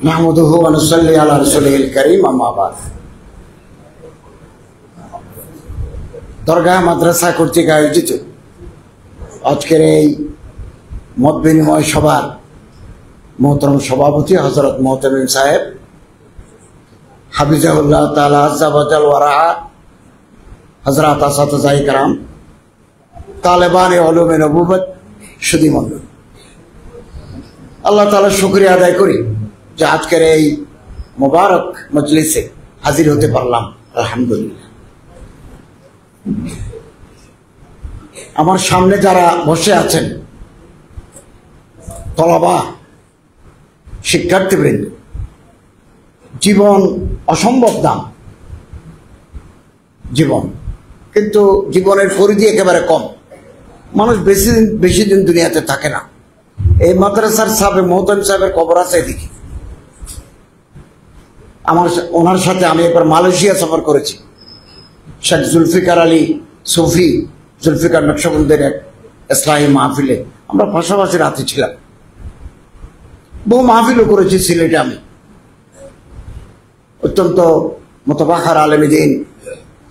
নাহমাদুহু ওয়া নুসাল্লি আলা রাসূলিল কারীম, আম্মা বাদ। দরগাহ মাদ্রাসা কর্তৃক আয়োজিত আজকের এই মত বিনিময় সভার মোহতরম সভাপতি হযরত মুহতামিম সাহেব হাফিজাহুল্লাহ তাআলা আযজা ওয়া জাল ওয়া রাআ, হযরত আসাতিজায়ে কেরাম, তালেবানে উলুমে নবুওয়াত, সুধীমণ্ডলী, আল্লাহ তাআলার শুকরিয়া আদায় করি যে আজকের এই মোবারক মজলিসে হাজির হতে পারলাম। আলহামদুলিল্লাহ। আমার সামনে যারা বসে আছেন তলাবা, শিক্ষার্থীবৃন্দ, জীবন অসম্ভব দাম, জীবন, কিন্তু জীবনের পরিধি একেবারে কম। মানুষ বেশি দিন দুনিয়াতে থাকে না। এই মাদ্রাসার সাহেব মোহতামিম সাহেবের কবর আছে এদিকে। ওনার সাথে আমি একবার মালয়েশিয়া সফর করেছি। শেখ জুলফিকার আলী সুফি, জুলফিকার নকশবন্দের এক ইসলামী মাহফিলে আমরা পাশাপাশি রাতে ছিলাম। বহু মাহফিলও করেছি সিলেটে আমি। অত্যন্ত মুতাবাখার আলেম দ্বীন,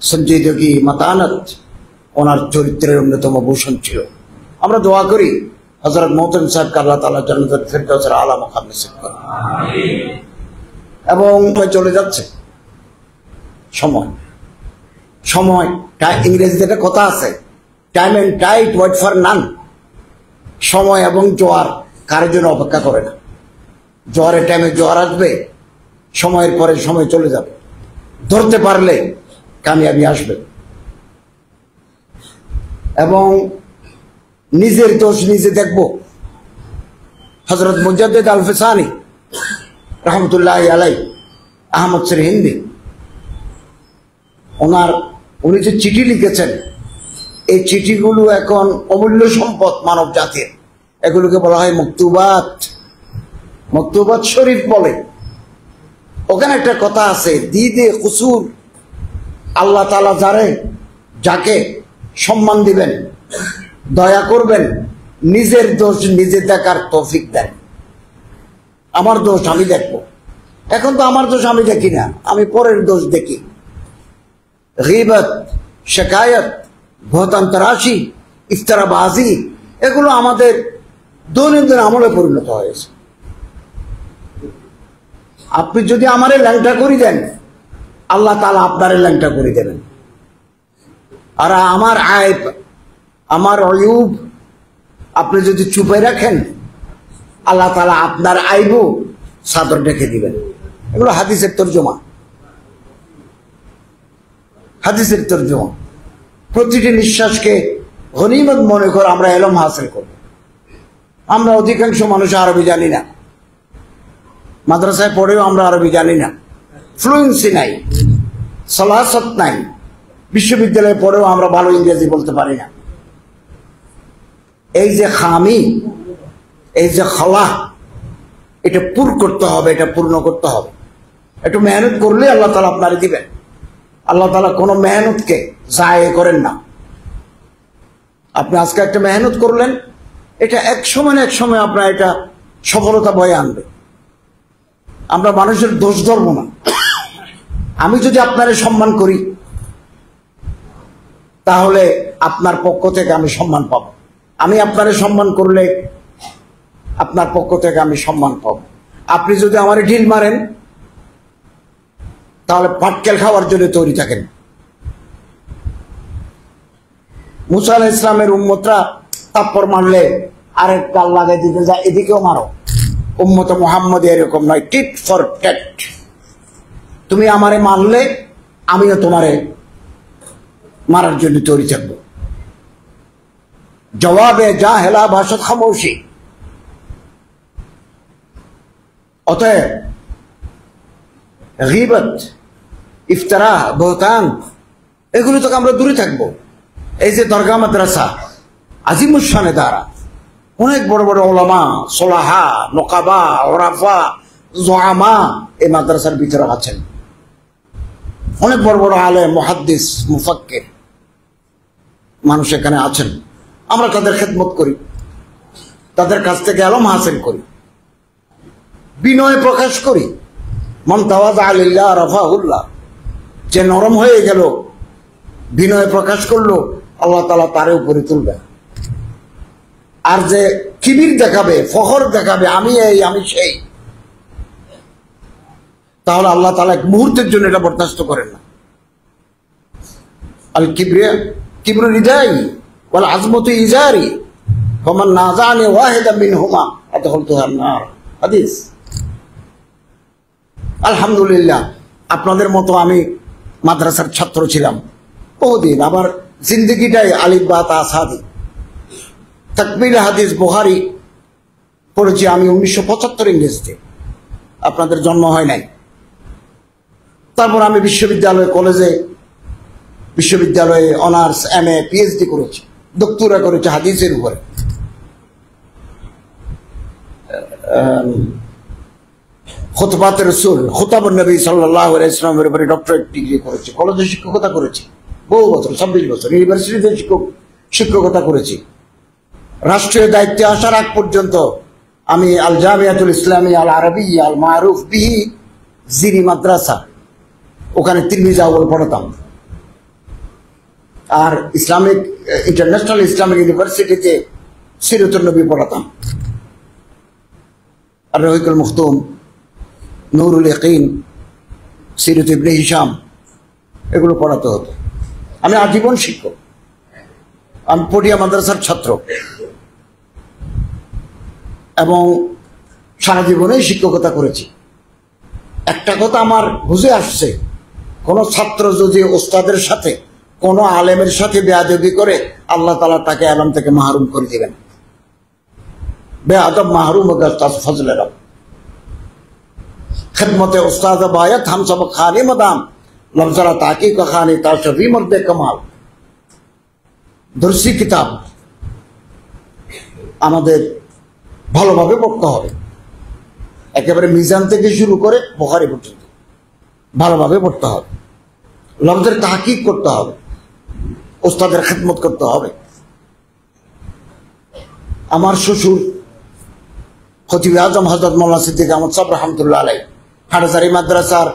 সঞ্জীদগি, মাতানাত ওনার চরিত্রের অন্যতম ভূষণ ছিল। আমরা দোয়া করি হযরত মুহতামিম সাহেবকে আল্লাহ তাআলা জান্নাতুল ফিরদাউসের আলা মাকাম নসিব করুন। এবং চলে যাচ্ছে সময়, ইংরেজিতে একটা কথা আছে, time and tide wait for none. সময় এবং জোয়ার কারোর জন্য অপেক্ষা করে না। জোয়ারের টাইমে জোয়ার আসবে, সময়ের পরে সময় চলে যাবে। ধরতে পারলে কামিয়াবি আসবে। এবং নিজের দোষ নিজে দেখব। হযরত মুজাদ্দিদ আল ফিসানি রহমতুল্লাহ আলাই, আহমদ সর হিন্দি, উনি যে চিঠি লিখেছেন, এই চিঠিগুলো এখন অমূল্য সম্পদ মানব জাতির। এগুলোকে বলা হয় মকতুবাত শরীফ বলে। ওখানে একটা কথা আছে, দিদে কুসুর, আল্লাহ তাআলা যাকে সম্মান দিবেন, দয়া করবেন, নিজের দোষ নিজে দেখার তৌফিক দেন। আমার দোষ আমি দেখব। এখন তো আমার দোষ আমি দেখি না, আমি পরের দোষ দেখি। গীবত, শিকায়ত, বহতান তরাশি, ইফতারাবাজি, এগুলো আমাদের দৈনন্দিন আমলে পরিণত হয়েছে। আপনি যদি আমারে ল্যাংটা করে দেন, আল্লাহ তাআলা আপনারে ল্যাংটা করে দেবেন। আর আমার আইব, আমার অয়ুব আপনি যদি চুপে রাখেন, আল্লাহ তাআলা আপনার আইবও চাদর ঢেকে দিবেন। এগুলো হাদিসের তর্জমা। প্রতিটি নিঃশ্বাসকে গনিমত মনে করে আমরা ইলম হাসিল করব। আমরা অধিকাংশ মানুষ আরবি জানি না, মাদ্রাসায় পড়েও আমরা আরবি জানি না, ফ্লুয়েন্সি নাই, সালাসত নাই, বিশ্ববিদ্যালয়ে পড়েও আমরা ভালো ইংরেজি বলতে পারি না। এই যে খামি, এই যে খলা, এটা করতে হবে, এটা পূর্ণ করতে হবে। একটু মেহনত করলে আল্লাহ তাআলা আপনারে দিবেন। আল্লাহ তাআলা কোনো মেহনতকে জায়ে করেন না। আপনি আজকে একটা মেহনত করলেন, এটা এক সময় না এক সময় আপনার এটা সফলতা বয়ে আনবে। আমরা মানুষের দোষ ধরব না। আমি যদি আপনারে সম্মান করি, তাহলে আপনার পক্ষ থেকে আমি সম্মান পাব। আমি আপনারে সম্মান করলে আপনার পক্ষ থেকে আমি সম্মান পাব। আপনি যদি আমারে ঢিল মারেন, তাহলে পাটকেল খাওয়ার জন্য তৈরি থাকেন। মুসা আলাইহিস ইসলামের উম্মতরা তাপ্পর মারলে আরেক গাল লাগাই দিতে যায়, এদিকেও মারো। উম্মতে মুহাম্মদ এরকম নয়, টিট ফর ট্যাট। তুমি আমারে মারলে আমিও তোমারে মারার জন্য তৈরি থাকবো। জবাবে জাহেলা ভাষাত খামোশি। অতএব গীবত, ইফতারা, বহতান, এগুলো থেকে আমরা দূরে থাকবো। এই যে দরগা মাদ্রাসা আজিমুশানে দ্বারা অনেক বড় বড় ওলামা, সোলাহা, নকাবা, ওরাফা, জোয়ামা এই মাদ্রাসার ভিতরে আছেন। অনেক বড় বড় আলেম, মুহাদ্দিস, মুফাক্কির মানুষ এখানে আছেন। আমরা তাদের খেদমত করি, তাদের কাছ থেকে ইলম হাসিল করি। বিনয় প্রকাশ করি। মান তাওয়াযা লিল্লাহ রাফাহুল্লাহ, যে নরম হয়ে গেল, বিনয় প্রকাশ করলো, আল্লাহ তাআলা তার উপরে তুলবে। আর যে কিবির দেখাবে, ফখর দেখাবে, আমি এই আমি সেই, তাহলে আল্লাহ তাআলা এক মুহূর্তের জন্য এটা বরদাস্ত করেন না। আল কিবরিয়া কিবরু রিদাই ওয়াল আযমতু ইজারি ফামান নাযানি ওয়াহিদাম মিনহুমা আদখালতুহান নার। হাদিস। আলহামদুলিল্লাহ, আপনাদের মতো আমি মাদ্রাসার ছাত্র ছিলাম বহুদিন। আবার জিন্দেগিটাই আলিফ বা তা সাদি। তাকমিল হাদিস বুখারী পড়েছি আমি 1975 ইংরেজিতে, আপনাদের জন্ম হয় নাই। তারপর আমি বিশ্ববিদ্যালয়ে অনার্স, MA, PhD করেছি, ডক্টরা করেছি হাদিসের উপরে। খুতবাতে রাসূল, খুতাবুন নবী সাল্লাল্লাহু আলাইহি ওয়াসাল্লামের উপরে ডক্টরেট ডিগ্রি করেছি। কলেজে শিক্ষকতা করেছি বহু বছর, 26 বছর। ইউনিভার্সিটিতে শিক্ষকতা করেছি। রাষ্ট্রীয় দায়িত্বে আসার আগ পর্যন্ত আমি আল জামিয়াতুল ইসলামী আল আরবিয়া আল মারুফ বিহি জিরি মাদ্রাসা, ওখানে তিরমিজি আউয়াল পড়াতাম। আর ইন্টারন্যাশনাল ইসলামিক ইউনিভার্সিটিতে সিরাতুন নবী পড়াতাম। আর রহিকুল মুখতুম, নুরুল ইয়াকিন, সিরাত ইবনে হিশাম, এগুলো পড়াতে হতো। আমি আজীবন শিক্ষক। আমি পটিয়া মাদ্রাসার ছাত্র এবং সারা জীবনেই শিক্ষকতা করেছি। একটা কথা আমার বুঝে আসছে, কোনো ছাত্র যদি ওস্তাদের সাথে, কোনো আলেমের সাথে বেয়াদবি করে, আল্লাহ তাআলা তাকে আলেম থেকে মাহরুম করে দিবেন। বেয়াদব মাহরুম হবে উস্তাদ ফজলের। খিদমতে উস্তাদ বায়াত হাম সব খানি মদাম লফজরা তাকি কা খানি তাশফি মর্দে কামাল। দর্শী কিতাব আমাদের ভালোভাবে পড়তে হবে, একেবারে মিজান থেকে শুরু করে বুখারী পর্যন্ত ভালোভাবে পড়তে হবে। লফজের তাহকিক করতে হবে, ওস্তাদের খিদমত করতে হবে। আমার শ্বশুর খতিব আজম হযরত মাওলানা সিদ্দিক আহমদ সাহেব রাহমাতুল্লাহ আলাইহি হাটহাজারী মাদ্রাসার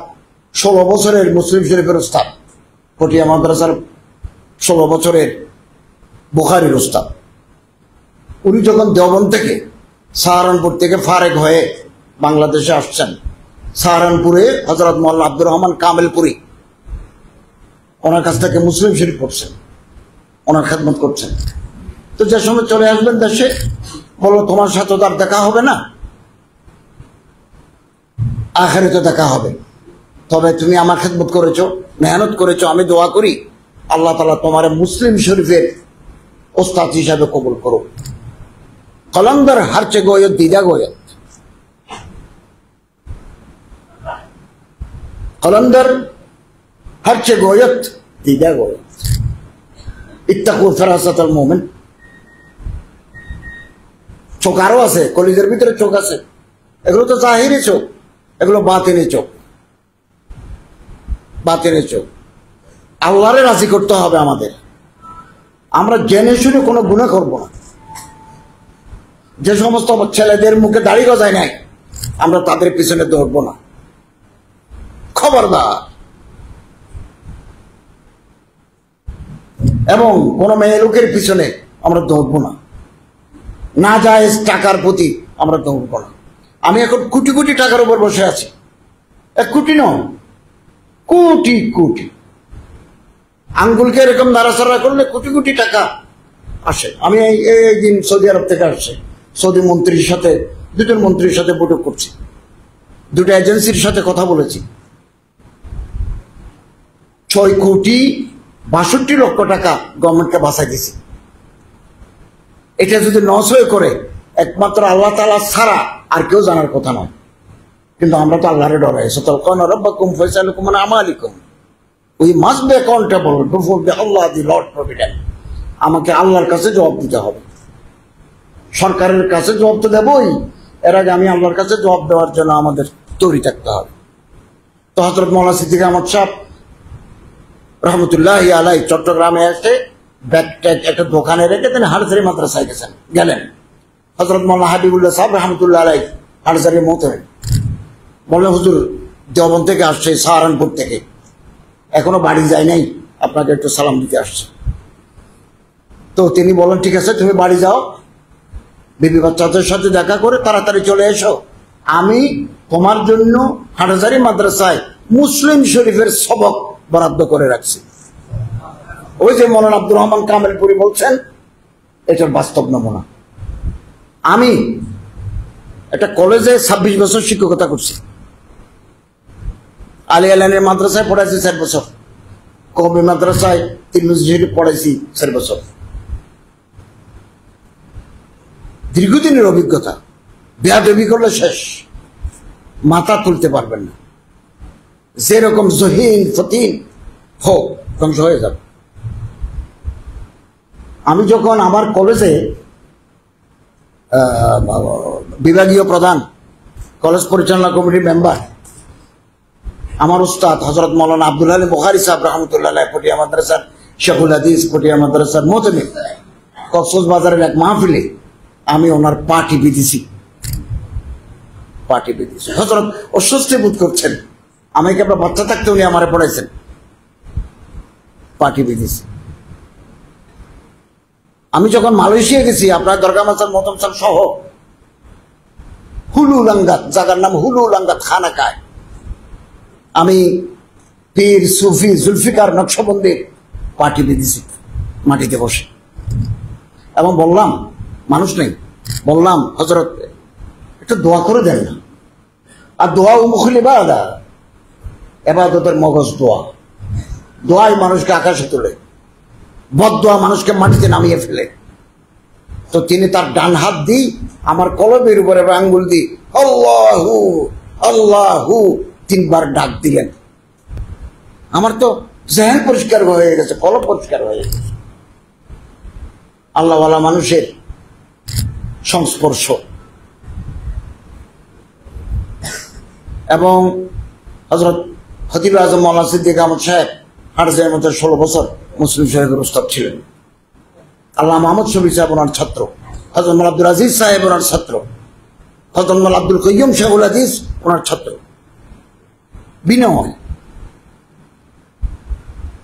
16 বছরের মুসলিম শরীফের উস্তাদ, পটিয়া মাদ্রাসার 16 বছরের বুখারীর উস্তাদ। উনি যখন দেওবন্দ থেকে, সাহারানপুর থেকে ফারেক হয়ে বাংলাদেশে আসছেন, সাহারানপুরে হযরত মাওলানা আব্দুর রহমান কামেলপুরি ওনার কাছ থেকে মুসলিম শরীফ পড়ছেন, ওনার খেদমত করছেন। তো যে সময় চলে আসবেন দেশে, বলো তোমার সাথে তো আর দেখা হবে না, আখিরাতে দেখা হবে, তবে তুমি আমার খেদমত করেছো, মেহনত করেছো, আমি দোয়া করি আল্লাহ তাআলা তোমার মুসলিম শরীফের ওস্তাদ হিসাবে কবুল করো। কলন্দর হারচে গোয়ত দিদা গোয়ত, কলন্দর হারচে গোয়ত দিদা গোয়ত। ইত্তাকু ফিরাসাতাল মুমিন। চোখ আরো আছে, কলিজের ভিতরে চোখ আছে। এগুলো তো জাহিরি চোখ, এগুলো বাতিনি চোখ। বাতিনি চোখ। আল্লাহরে রাজি করতে হবে আমাদের। আমরা জেনে শুনে কোনো গুনাহ করব না। যে সমস্ত ছেলেদের মুখে দাড়ি গজায় নাই, আমরা তাদের পিছনে দৌড়বো না, খবরদার। এবং কোন মেয়ে লোকের পিছনে আমরা দৌড়বো না, না যায় টাকার প্রতি আমরা দৌড়বো না। আমি এখন কোটি কোটি টাকার উপর বসে আছি, 1 কোটি নয়, কোটি কোটি। আঙ্গুলকে এরকম নাড়াচাড়া করলে কোটি কোটি টাকা আসে। আমি এই দিন সৌদি আরব থেকে আসছে, সৌদি মন্ত্রীর সাথে, 2জন মন্ত্রীর সাথে বৈঠক করছি, 2টা এজেন্সির সাথে কথা বলেছি। 6,62,00,000 টাকা গভর্নমেন্টকে বাঁচাই দিয়েছি। এটা যদি নসয় করে, একমাত্র আল্লাহ তাআলা ছাড়া আর কেউ জানার কথা নয়। কিন্তু আমরা তো আল্লাহরে ডরাই। সাতালকানা রাব্বাকুম ফায়াসালুকুম আন আমালিকুম। We must be accountable before the Allah the Lord provident. আমাকে আল্লাহর কাছে জবাব দিতে হবে। সরকারের কাছে জবাব তো দেবই, এর আগে আমি আল্লাহর কাছে জবাব দেওয়ার জন্য আমাদের তৈরি থাকতে হবে। তো হযরত মাওলানা সিদ্দিক আহমদ সাহেব রহমতুল্লাহি আলাইহি চট্টগ্রামে এসে ব্যাগ একটা দোকানে রেখে তিনি হাটহাজারী মাদ্রাসায় গেলেন। হযরত মাওলানা হাবিবুল্লাহ সাহেব রহমতুল্লাহ আলাইহি হাটহাজারীর মত বললেন হুজুর দেওবন্দ থেকে আসছে, সাহারানপুর থেকে, এখনো বাড়ি যায় নাই, আপনাকে একটু সালাম দিতে আসছে। তো তিনি বলেন ঠিক আছে তুমি বাড়ি যাও, বিবি বাচ্চাদের সাথে দেখা করে তাড়াতাড়ি চলে এসো, আমি তোমার জন্য হাটহাজারী মাদ্রাসায় মুসলিম শরীফের সবক বরাদ্দ করে রাখছি। ওই যে মৌলানা আব্দুর রহমান কামেলপুরি বলছেন, এটার বাস্তব নমুনা। আমি একটা কলেজে 26 বছর শিক্ষকতা করছি, আলী আলানের মাদ্রাসায় পড়াইছি 4 বছর, কওমি মাদ্রাসায় তিরমিজি শরীফ পড়াইছি 4 বছর। দীর্ঘদিনের অভিজ্ঞতা। বেয়াদবি করলে শেষ, মাথা তুলতে পারবেন না, যেরকম জহিন ফতিন হোক ধ্বংস হয়ে যাবে। আমি যখন আমার কলেজে বিভাগীয় প্রধান, কলেজ পরিচালনা কমিটির মেম্বার, আমার উস্তাদ হযরত মাওলানা আব্দুল আলী বুখারী সাহেব রহমতুল্লাহ আলাইহি পটিয়া মাদ্রাসার শেখুল হাদিস, পটিয়া মাদ্রাসার মোহতামিম, কক্সবাজারের এক মাহফিলে আমি ওনার পা টিপে দিছি। হযরত অস্বস্তি বোধ করছেন, আমাকে আপনার বাচ্চা থাকতে উনি আমারে পড়াইছেন, পা টিপে দিছি। আমি যখন মালয়েশিয়া গেছি, আপনার দরগা মাসার মতম সাহেব সহ, হুলু লাঙ্গাত, জায়গার নাম হুলু লাঙ্গাত খানাকায়, আমি পীর সুফি জুলফিকার নকশবন্দির পা টিপে দিছি মাটিতে বসে, এবং বললাম, মানুষ নেই, বললাম হযরত একটু দোয়া করে দেন না। আর দোয়া মুখুল ইবাদত, ইবাদতের মগজ দোয়া। দোয়াই মানুষকে আকাশে তোলে, বদদোয়া মানুষকে মাটিতে নামিয়ে ফেলে। তো তিনি তার ডান হাত দিয়ে আমার কলমের উপরে আঙ্গুল দিয়ে আল্লাহু আল্লাহু 3 বার ডাক দিলেন। আমার তো জেহেন পরিষ্কার হয়ে গেছে, কলম পরিষ্কার হয়ে গেছে। আল্লাহওয়ালা মানুষের সংস্পর্শ। এবং হযরত খতিব আজম মাওলানা সিদ্দিক আহমদ সাহেব হাটহাজারীর মধ্যে 16 বছর মুসলিম শরীফের উস্তাদ ছিলেন। আল্লাহ মাহমুদ শফি সাহেব ওনার ছাত্র, হযরত মাওলানা আব্দুল আজিজ সাহেব ওনার ছাত্র, হযরত মাওলানা আব্দুল কাইয়ুম শেখুল হাদিস ওনার ছাত্র। বিনয়।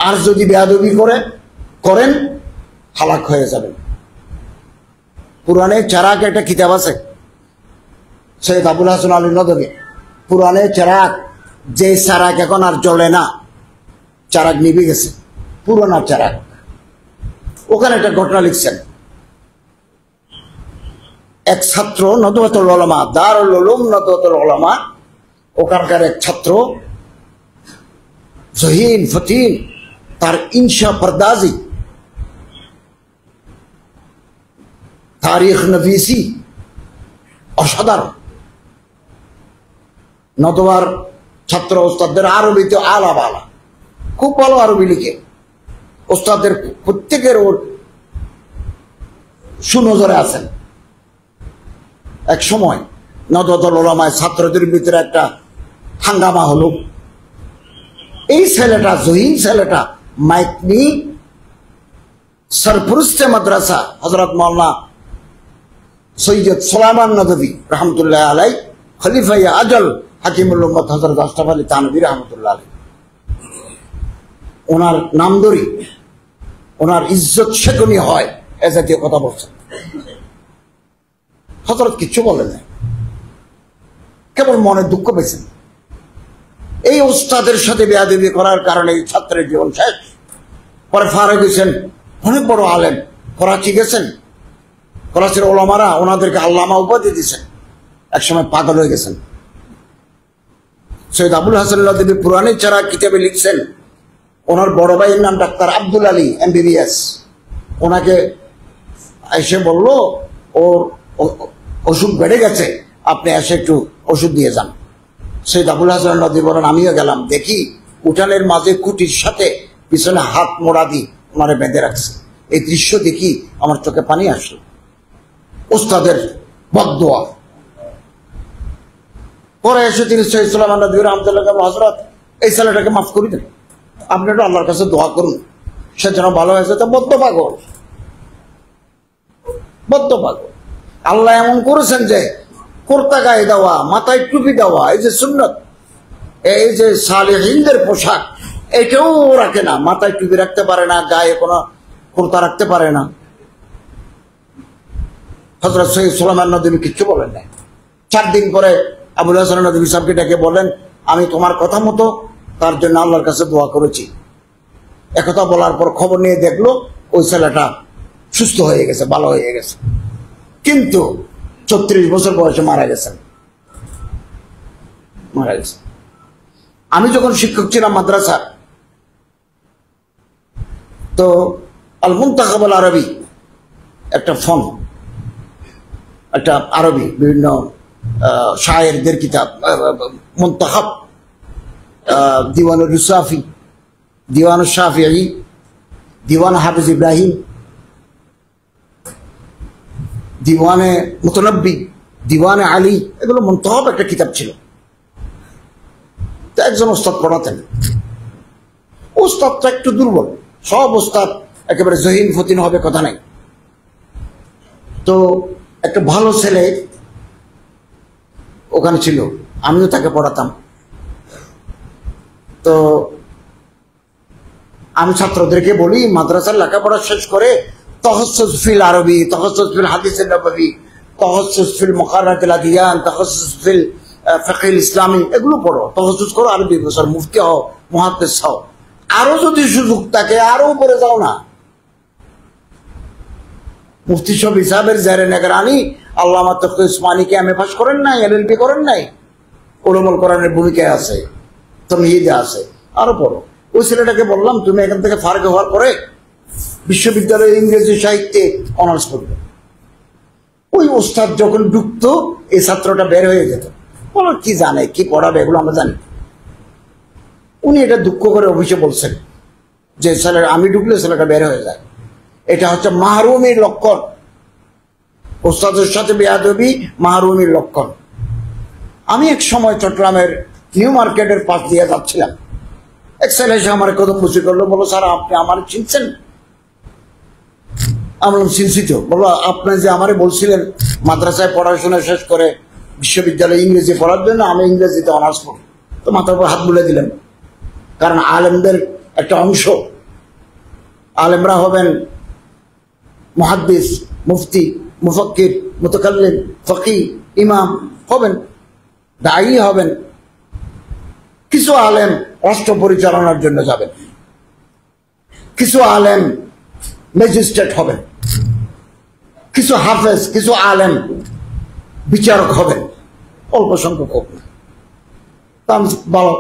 আর যদি বেয়াদবি করেন হালাক হয়ে যাবেন। পুরানে চেরাক একটা কিতাব আছে, সৈয়দ আবুল হাসান আলী নদভী, পুরানে চেরাক, যে চেরাক এখন আর জ্বলে না, চেরাক নিভে গেছে, পুরানা চেরাক। ওখানে একটা ঘটনা লিখছেন। এক ছাত্র নদওয়াতুল উলামা, দারুল উলুম নদওয়াতুল উলামা, ওখানকার এক ছাত্র জহিন ফতিন, তার ইনশা পরদাজি, তারিখ নভিসি অসাধারণ। নদওয়ার ছাত্র ওস্তাদদের আরবিতে আলা বালা, খুব ভালো আরবি লিখে। ওস্তাদের প্রত্যেকের ওর সুনজরে আছেন। এক সময় নদওয়াতুল উলামায় ছাত্রদের ভিতরে একটা হাঙ্গামা হলো। এই ছেলেটা, জহিন ছেলেটা, মাইক নিয়ে সরফরুস্তে মাদ্রাসা হযরত মাওলানা সৈয়দ সুলাইমান নদভী রহমতুল্লাহ আলাই, খলিফায়ে আজল হাকিমুল উম্মত হযরত আশরাফ আলী থানভী রহমতুল্লাহ আলাই, ওনার নাম ধরি, ওনার ইজ্জত শেখনি হয়, এ জাতীয় কথা বলছেন। হযরত কিচ্ছু বলেন না, কেবল মনে দুঃখ পেয়েছেন। এই ওস্তাদের সাথে বেয়াদবি করার কারণে ছাত্রের জীবন শেষ। পরে ফারুক হোসেন অনেক বড় আলেম, করাচি গেছেন, করাচির ওলামারা ওনাদেরকে আল্লামা উপাধি দিয়েছেন। একসময় পাগল হয়ে গেছেন। সৈয়দ আবুল হাসান নদভী পুরানি চেরাক কিতাবে লিখছেন, ওনার বড় ভাইয়ের নাম ডাক্তার আব্দুল আলী MBBS। ওনাকে এসে বলল ওর অসুখ বেড়ে গেছে, আপনি এসে একটু ওষুধ দিয়ে যান। সৈয়দ আবুল হাসান নদভী বলেন, আমিও গেলাম, দেখি উঠানের মাঝে কুটির সাথে পিছনে হাত মোড়া দিয়ে ওনারে বেঁধে রাখছে। এই দৃশ্য দেখি আমার চোখে পানি আসলো। ওস্তাদের বদদোয়া। পরে এসে তিনি সৈয়দ সুলাইমান নদভী রহমতুল্লাহ, হযরত এই ছেলেটাকে মাফ করে দেন, আপনি একটু আল্লাহর কাছে দোয়া করুন, সে যেন ভালো হয়েছে। তো বদ্ধ পাগল, বদ্ধ পাগল। আল্লাহ এমন করেছেন যে কুর্তা গায়ে দেওয়া, মাথায় টুপি দেওয়া, এই যে সুন্নত, এই যে সালেহিনদের পোশাক, এটাও রাখে না। মাথায় টুপি রাখতে পারে না, গায়ে কোনো কুর্তা রাখতে পারে না। হযরত সৈয়দ সুলাইমান নদভী কিচ্ছু বলেন না। 4 দিন পরে আবুল হাসান নদভী সাহেবকে ডেকে বলেন, আমি তোমার কথা মতো তার জন্য আল্লাহর কাছে দোয়া করেছি। একথা বলার পর খবর নিয়ে দেখলো ওই ছেলেটা সুস্থ হয়ে গেছে, ভালো হয়ে গেছে, কিন্তু 34 বছর বয়সে মারা গেছেন। আমি যখন শিক্ষক ছিলাম মাদ্রাসার, তো আল মুনতাখাব আল আরবি একটা ফন, একটা আরবি বিভিন্ন শায়েরদের কিতাব, মুনতাখাব, দিওয়ানুর রুসাফি, দিওয়ানুর শাফিঈ, দিওয়ান হাফিজ ইব্রাহিম, দিওয়ানে মুতনব্বি, দিওয়ানে আলী, এগুলো মুনতাখাব একটা কিতাব ছিল। তো একজন ওস্তাদ পড়াতেন। ওস্তাদটা একটু দুর্বল, সব ওস্তাদ একেবারে জহিন ফতিন হবে কথা নাই। তো একটা ভালো ছেলে ওখানে ছিল, আমিও তাকে পড়াতাম। তো আমি ছাত্রদেরকে বলি, মাদ্রাসার লেখাপড়া শেষ করে তাখাসসুস ফিল আরবি, তাখাসসুস ফিল হাদিস নববী, তাখাসসুস ফিল মুকাররাতুল আদিয়ান, তাখাসসুস ফিল ফিকহুল ইসলামী, এগুলো পড়ো, তাখাসসুস করো, আরবি বছর মুফতি হও, মুহাদ্দিস হও। আরো যদি সুযোগ থাকে আরো উপরে যাও না। মুফতি সাহেব হিসাবের জারে নেগরানি আল্লামা তকি উসমানীকে এমএ পাস করেন নাই, এলএলবি করেন নাই, উলুমুল কোরআনের ভূমিকায় আছে, তামহিদে আছে, আরো পড়ো। ওই ছেলেটাকে বললাম, তুমি এখান থেকে ফার্গ হওয়ার পরে বিশ্ববিদ্যালয়ে ইংরেজি সাহিত্যে অনার্স করবে। ওই ওস্তাদ যখন ঢুকতো এই ছাত্রটা বের হয়ে যেত। বলো কি জানে, কি পড়াবে, এগুলো আমরা জানি। উনি এটা দুঃখ করে অফিসে বলছেন যে ছেলের আমি ঢুকলে ছেলেটা বের হয়ে যায়। এটা হচ্ছে মাহরুমির লক্ষণ। ওস্তাদের সাথে বেয়াদবি মাহরুমির লক্ষণ। আমি এক সময় চট্টগ্রামের নিউ মার্কেটের পাশ দিয়ে যাচ্ছিলাম, এক ছেলে এসে আমার কদম বসে করলো, বলো স্যার আপনি আমার চিনছেন? আমি বললাম চিনছি তো। বললো আপনি যে আমারে বলছিলেন মাদ্রাসায় পড়াশোনা শেষ করে বিশ্ববিদ্যালয়ে ইংরেজি পড়ার জন্য, আমি ইংরেজিতে অনার্স পড়ি। তো মাথার উপর হাত বুলে দিলেন, কারণ আলেমদের একটা অংশ, আলেমরা হবেন মুহাদ্দিস, মুফতি, মুফাক্কির, মুতাকাল্লিম, ফকিহ, ইমাম হবেন, দায়ী হবেন। কিছু আলেম রাষ্ট্র পরিচালনার জন্য যাবেন, কিছু আলেম ম্যাজিস্ট্রেট হবেন, কিছু হাফেজ, কিছু আলেম বিচারক হবেন, অল্প সংখ্যক হোক না। তা আমি বলো,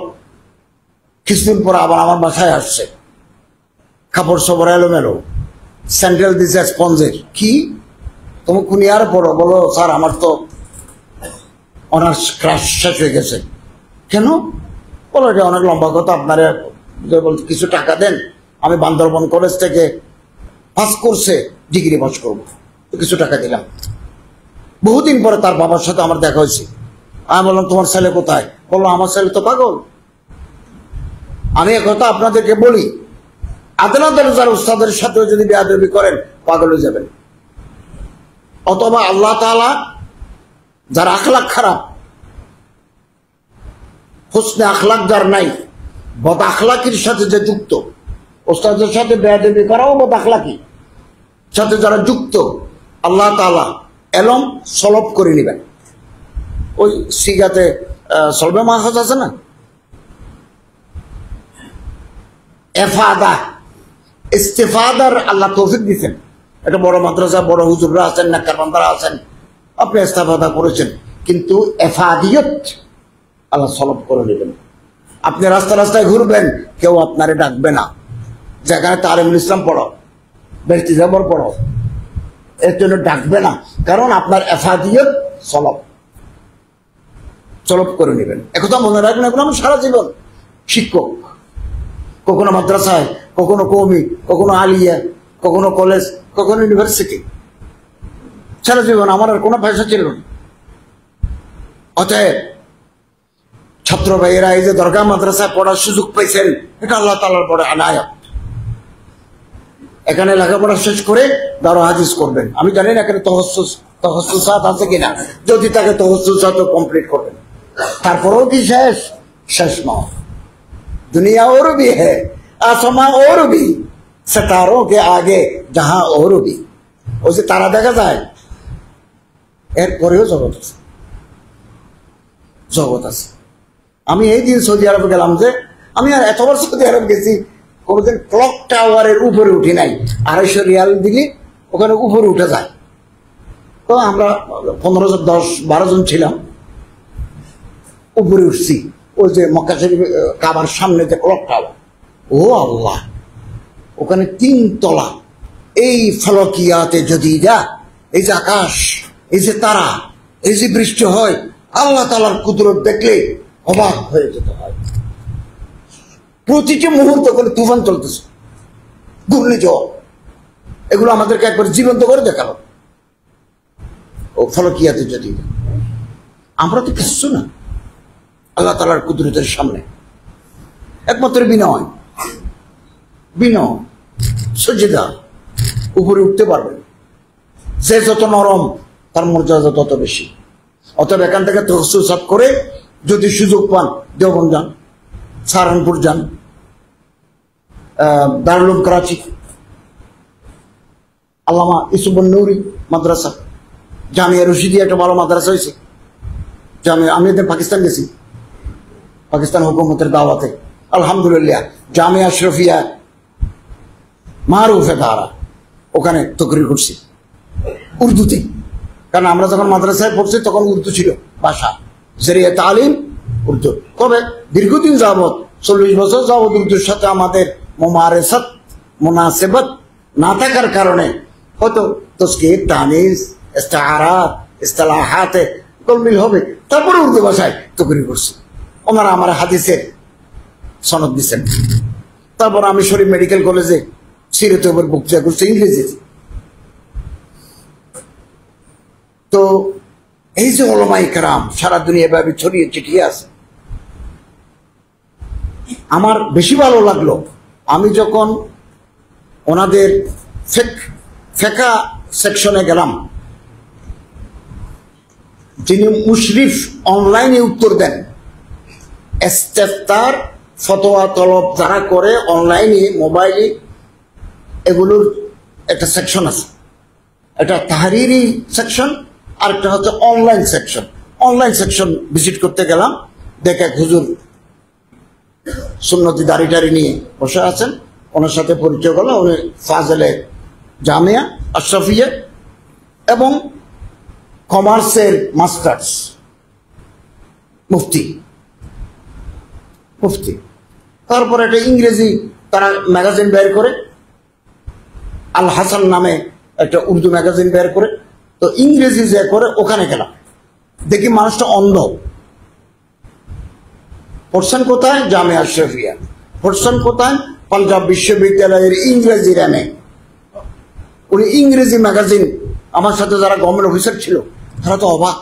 কিছুদিন পর আবার আমার বাসায় আসছে, কাপড় সবর এলোমেলো, স্যান্ডেল দিছে স্পঞ্জের। কি তুমি কুনিয়ার পড়ো? বলো স্যার আমার তো অনার্স ক্লাস শেষ হয়ে গেছে। কেন? বলো এটা অনেক লম্বা কথা, আপনারা বলতে কিছু টাকা দেন, আমি বান্দরবন কলেজ থেকে পাস কোর্সে ডিগ্রি পাস করবো, তো কিছু টাকা দিলাম। বহুদিন পরে তার বাবার সাথে আমার দেখা হয়েছে। আমি বললাম তোমার ছেলে কোথায়? বললো আমার ছেলে তো পাগল। আমি একথা আপনাদেরকে বলি, আদনা দরজার উস্তাদের সাথেও যদি বেয়াদবি করেন পাগল হয়ে যাবেন। অথবা আল্লাহ তাআলা যার আখলাক খারাপ, হুসনে আখলাক যার নাই, বদ আখলাকির সাথে যে যুক্ত, উস্তাদের সাথে বেয়াদবি করাও বদ আখলাকি সাথে যারা যুক্ত, আল্লাহ তাআলা এলম সলব করে নেবেন। ওই সিগাতে সলবে মাখাজ আছে না, এফাদা ইস্তেফাদার আল্লাহ তৌফিক দিচ্ছেন। একটা বড় মাদ্রাসা, বড় হুজুররা আছেন, নেককারবান্দারা আছেন, আপনি ইস্তেফাদা করেছেন, কিন্তু এফাদিয়ত আল্লাহ সলব করে নেবেন। আপনি রাস্তা রাস্তায় ঘুরবেন, কেউ আপনারে ডাকবে না, যেখানে তালিমুল ইসলাম পড়ো, বেহতি জবর পড়ো, এর জন্য ডাকবে না, কারণ আপনার এফাদিয়ত সলব করে নেবেন। একথা মনে রাখবেন। এখন আমি সারা জীবন শিক্ষক, কখনো মাদ্রাসায়, কখনো কওমি, কখনো আলিয়া, কখনো কলেজ, কখনো ইউনিভার্সিটি, সারা জীবন আমার আর কোনো পয়সা ছিল না। অতএব ছাত্র ভাইয়েরা এই যে দরগা মাদ্রাসায় পড়ার সুযোগ পাইছেন, এটা আল্লাহ তাআলার বড় আনায়াত। এখানে লেখাপড়া শেষ করে দারো হাদিস করবেন। আমি জানি না এখানে তাহাসসুস তহসুসাত আছে কিনা, যদি তাকে তহসুসাত কমপ্লিট করবেন। তারপরেও কি শেষ? শেষ নয়। दुनिया और भी है, आसमां और भी, सितारों के आगे जहां और भी। ওই যে তারা দেখা যায়, এরপরেও জগৎ আছে, জগৎ আছে। আমি এই দিন সৌদি আরবে গেলাম, যে আমি আর এতবার সৌদি আরব গেছি, কোনোদিন ক্লক টাওয়ারের উপরে উঠি নাই। 250 রিয়াল দিলে ওখানে উপরে উঠে যায়। তো আমরা 15-10-12 জন ছিলাম, উপরে উঠছি। ওই যে মক্কা শরীফ কাবার সামনে যে ক্লক টাওয়ার, ও আল্লাহ, ওখানে 3 তলা। এই ফলকিয়াতে যদি এই যে আকাশ, এই যে তারা, এই যে বৃষ্টি হয়, আল্লাহ তাআলার কুদরত দেখলে অবাক হয়ে যেতে হয়। প্রতিটি মুহূর্ত করে তুফান চলতেছে, ঘূর্ণিঝড়, এগুলো আমাদেরকে একবার জীবন্ত করে দেখালো। ও ফলকিয়াতে যদি, আমরা তো কিচ্ছু না আল্লাহ তাআলার কুদরতের সামনে। একমাত্র বিনয়, বিনয়, সজদা, উপরে উঠতে পারবেন। সে যত নরম, তার মর্যাদা তত বেশি। অতএব এখান থেকে তহসুসাত করে যদি সুযোগ পান, দেওবন্দ যান, সাহারানপুর যান, দারুল উলুম করাচি, আল্লামা ইউসুফ নূরি মাদ্রাসা, জামিয়া রশিদিয়া একটা ভালো মাদ্রাসা হয়েছে। জামিয়া, আমি একদিন পাকিস্তান গেছি, পাকিস্তান হুকুমতের দাওয়াতে, আলহামদুলিল্লাহ, জামিয়া আশরাফিয়া মারুফে দারা, ওখানে তকরির করছি উর্দুতে। কারণ আমরা যখন মাদ্রাসায় পড়ছি তখন উর্দু ছিল ভাষা, জরিয়ে তালিম উর্দু। কবে? দীর্ঘদিন যাবৎ, 40 বছর যাবৎ উর্দুর সাথে আমাদের মুমারেসাত, মুনাসেবত না থাকার কারণে হয়তো তসকির, তানিস, ইস্তাআরাত, ইস্তিলাহাতে গোলমিল হবে, তারপরে উর্দু ভাষায় তকরির করছি। ওনারা আমার হাদিসের সনদ দিচ্ছেন। তারপর আমি শরীফ মেডিকেল কলেজে সিরাতের উপর বক্তৃতা করছি ইংরেজিতে। তো এই যে উলামায়ে কেরাম সারা দুনিয়া ব্যাপী ছড়িয়ে ছিটিয়ে আছে, আমার বেশি ভালো লাগলো আমি যখন ওনাদের ফেকা সেকশনে গেলাম। যিনি মুশরিফ অনলাইনে উত্তর দেন, ইস্তেফতার ফতোয়া তলব যারা করে অনলাইনে, মোবাইলে, এগুলোর একটা সেকশন আছে। এটা তাহরিরি সেকশন, আর একটা হচ্ছে online section. Online section visit করতে গেলাম, দেখে হুজুর সুন্নতি দাড়ি টাড়ি নিয়ে বসে আছেন। ওনার সাথে পরিচয় হলো, উনি ফাজলে জামিয়া আশরাফিয়া এবং কমার্সের মাস্টার্স, মুফতি। তারপরে একটা ইংরেজি তারা ম্যাগাজিন বের করে, আল হাসান নামে একটা উর্দু ম্যাগাজিন বের করে। তো ইংরেজি যে করে ওখানে গেলাম, দেখি মানুষটা অন্ধ। পড়ছেন কোথায়? জামিয়া আশরাফিয়া। পড়ছেন কোথায়? পাঞ্জাব বিশ্ববিদ্যালয়ের ইংরেজি র্যামে। উনি ইংরেজি ম্যাগাজিন, আমার সাথে যারা গভর্নমেন্ট অফিসার ছিল তারা তো অবাক।